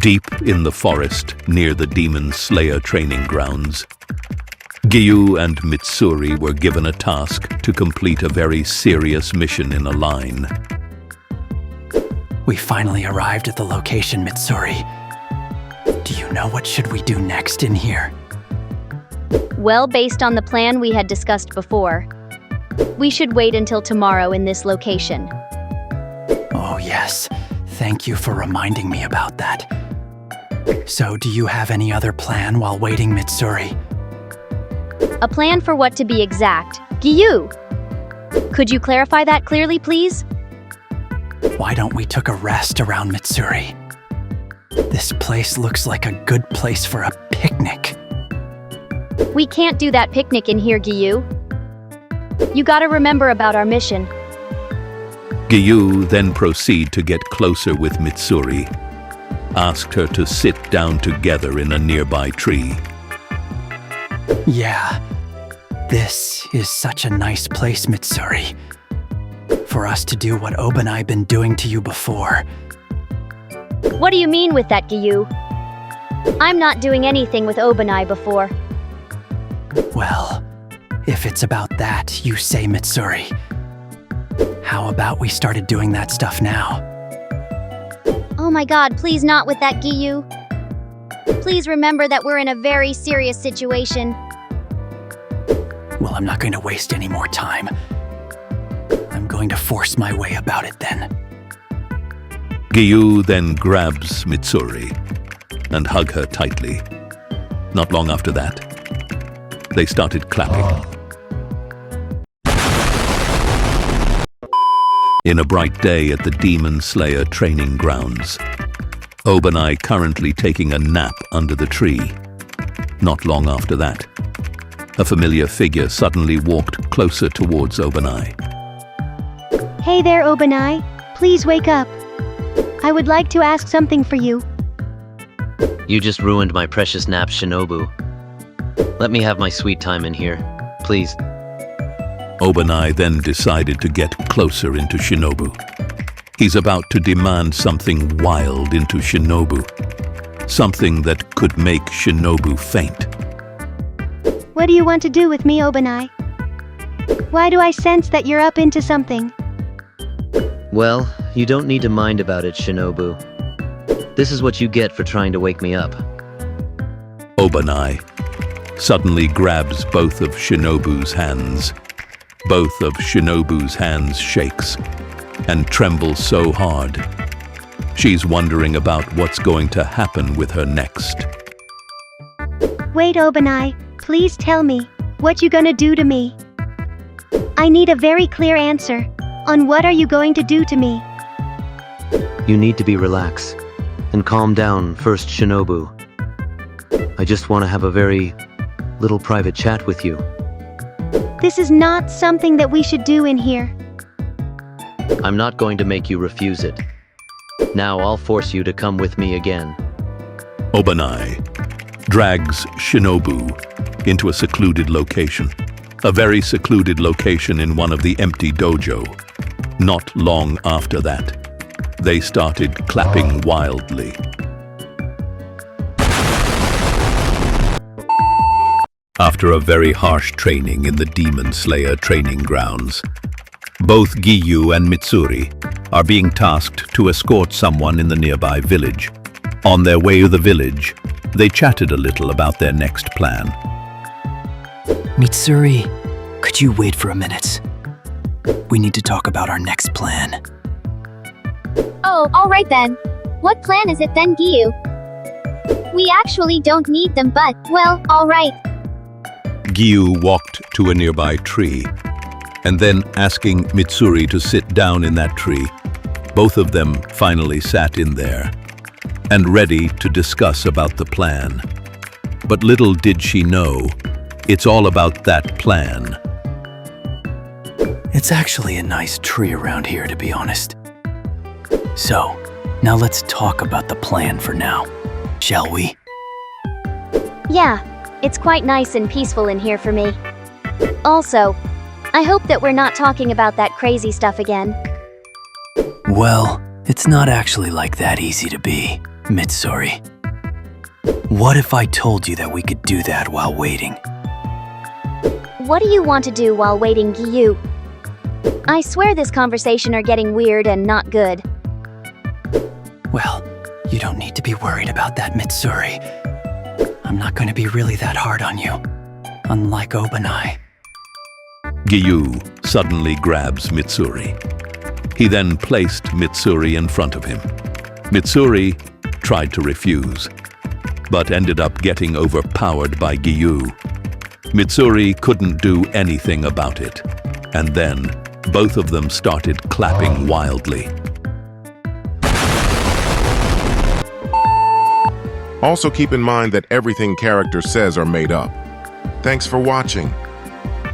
Deep in the forest, near the Demon Slayer training grounds, Giyuu and Mitsuri were given a task to complete a very serious mission in a line. We finally arrived at the location, Mitsuri. Do you know what should we do next in here? Well, based on the plan we had discussed before, we should wait until tomorrow in this location. Oh yes, thank you for reminding me about that. So, do you have any other plan while waiting, Mitsuri? A plan for what to be exact. Giyuu! Could you clarify that clearly, please? Why don't we take a rest around Mitsuri? This place looks like a good place for a picnic. We can't do that picnic in here, Giyuu. You gotta remember about our mission. Giyuu then proceeded to get closer with Mitsuri, asked her to sit down together in a nearby tree. Yeah, this is such a nice place, Mitsuri. For us to do what Obanai been doing to you before. What do you mean with that, Giyuu? I'm not doing anything with Obanai before. Well, if it's about that, you say, Mitsuri. How about we started doing that stuff now? Oh my god, please not with that, Giyuu. Please remember that we're in a very serious situation. Well, I'm not going to waste any more time. I'm going to force my way about it then. Giyuu then grabs Mitsuri and hug her tightly. Not long after that, they started clapping. In a bright day at the Demon Slayer training grounds, Obanai currently taking a nap under the tree. Not long after that, a familiar figure suddenly walked closer towards Obanai. Hey there, Obanai. Please wake up. I would like to ask something for you. You just ruined my precious nap, Shinobu. Let me have my sweet time in here, please. Obanai then decided to get closer into Shinobu. He's about to demand something wild into Shinobu. Something that could make Shinobu faint. What do you want to do with me, Obanai? Why do I sense that you're up into something? Well, you don't need to mind about it, Shinobu. This is what you get for trying to wake me up. Obanai suddenly grabs both of Shinobu's hands. Both of Shinobu's hands shakes and trembles so hard. She's wondering about what's going to happen with her next. Wait, Obanai, please tell me, what you gonna do to me? I need a very clear answer on what are you going to do to me? You need to be relaxed and calm down first, Shinobu. I just want to have a very little private chat with you. This is not something that we should do in here. I'm not going to make you refuse it. Now I'll force you to come with me again. Obanai drags Shinobu into a secluded location. A very secluded location in one of the empty dojo. Not long after that, they started clapping wildly. After a very harsh training in the Demon Slayer training grounds, both Giyuu and Mitsuri are being tasked to escort someone in the nearby village. On their way to the village, they chatted a little about their next plan. Mitsuri, could you wait for a minute? We need to talk about our next plan. Oh, alright then. What plan is it then, Giyuu? We actually don't need them, but, well, alright. Giyuu walked to a nearby tree, and then asking Mitsuri to sit down in that tree, both of them finally sat in there, and ready to discuss about the plan. But little did she know, it's all about that plan. It's actually a nice tree around here, to be honest. So, now let's talk about the plan for now, shall we? Yeah, it's quite nice and peaceful in here for me. Also, I hope that we're not talking about that crazy stuff again. Well, it's not actually like that easy to be. Mitsuri, what if I told you that we could do that while waiting? What do you want to do while waiting, Giyuu? I swear this conversation are getting weird and not good. Well, you don't need to be worried about that, Mitsuri. I'm not going to be really that hard on you, unlike Obanai. Giyuu suddenly grabs Mitsuri. He then placed Mitsuri in front of him. Mitsuri tried to refuse, but ended up getting overpowered by Giyuu. Mitsuri couldn't do anything about it, and then both of them started clapping wildly. Also keep in mind that everything character says are made up. Thanks for watching.